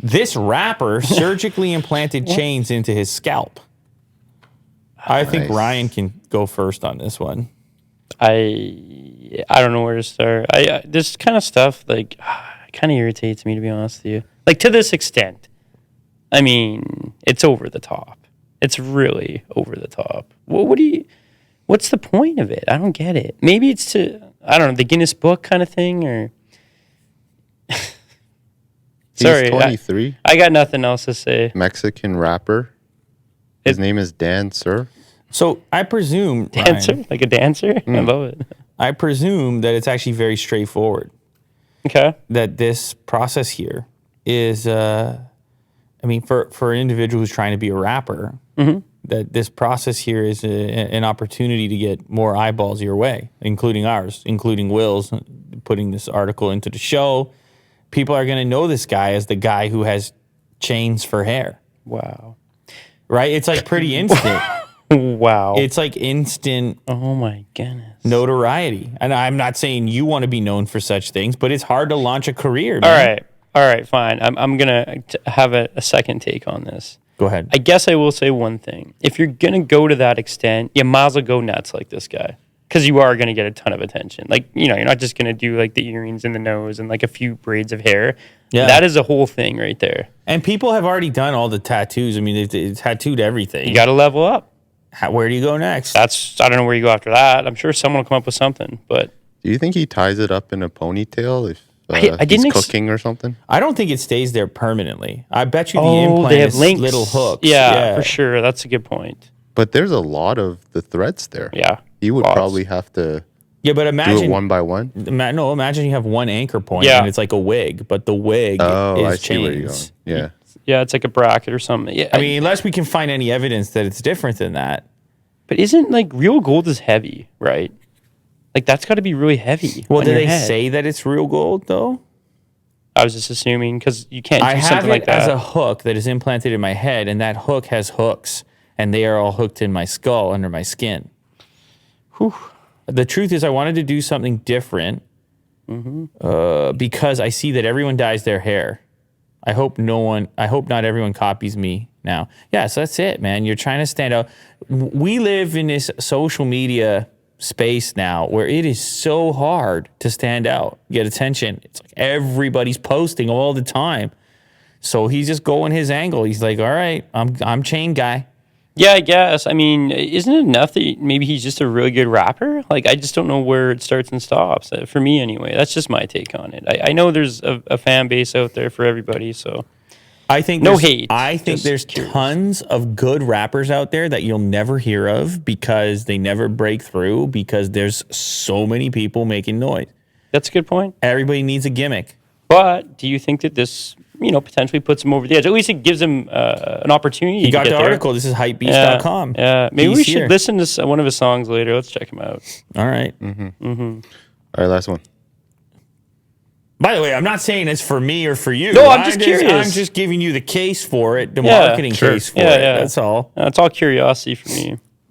This rapper surgically implanted chains into his scalp. I think Ryan can go first on this one. I don't know where to start. This kind of stuff kind of irritates me, to be honest with you. Like, to this extent. I mean, it's over the top. It's really over the top. What's the point of it? I don't get it. Maybe it's I don't know, the Guinness Book kind of thing, or Sorry, he's 23. I got nothing else to say. Mexican rapper. His name is Dancer. So I presume Dancer, Ryan, like a dancer. I love it. I presume that it's actually very straightforward. Okay. That this process here is, for an individual who's trying to be a rapper, that this process here is an opportunity to get more eyeballs your way, including ours, including Will's, putting this article into the show. People are going to know this guy as the guy who has chains for hair. Wow. Right? It's like pretty instant. Wow. It's like instant. Oh my goodness. Notoriety. And I'm not saying you want to be known for such things, but it's hard to launch a career, man. All right, fine. I'm going to have a second take on this. Go ahead. I guess I will say one thing. If you're going to go to that extent, you might as well go nuts like this guy. Because you are going to get a ton of attention. Like, you're not just going to do like the earrings in the nose and like a few braids of hair. Yeah. That is a whole thing right there. And people have already done all the tattoos. I mean, they've tattooed everything. You got to level up. Where do you go next? I don't know where you go after that. I'm sure someone will come up with something, but... Do you think he ties it up in a ponytail if he's cooking or something? I don't think it stays there permanently. I bet you the implant they have is links. Little hooks. Yeah, for sure. That's a good point. But there's a lot of the threads there. Yeah. You would probably have to but imagine, do it one by one. Imagine you have one anchor point and it's like a wig, but the wig is I chains. see where you're going. Yeah. Yeah, it's like a bracket or something. Yeah. I mean, unless we can find any evidence that it's different than that. But isn't like real gold is heavy, right? Like that's got to be really heavy. Well, do they say that it's real gold though? I was just assuming because you can't do something like that. I have it as a hook that is implanted in my head, and that hook has hooks, and they are all hooked in my skull under my skin. Whew. The truth is, I wanted to do something different because I see that everyone dyes their hair. I hope not everyone copies me now. Yeah, so that's it, man. You're trying to stand out. We live in this social media space now where it is so hard to stand out, get attention. It's like everybody's posting all the time. So he's just going his angle. He's like, all right, I'm chain guy. Yeah, I guess. I mean, isn't it enough that maybe he's just a really good rapper? Like, I just don't know where it starts and stops. For me, anyway. That's just my take on it. I know there's a fan base out there for everybody, so I think no hate. I think there's tons of good rappers out there that you'll never hear of because they never break through because there's so many people making noise. That's a good point. Everybody needs a gimmick. But do you think that this, potentially puts him over the edge? At least it gives him an opportunity. He got the article. This is hypebeast.com. Yeah. Maybe we should listen to one of his songs later. Let's check him out. All right. All right, last one. By the way, I'm not saying it's for me or for you. No, I'm just curious. I'm just giving you the case for it, the marketing case for it. That's all. It's all curiosity for me.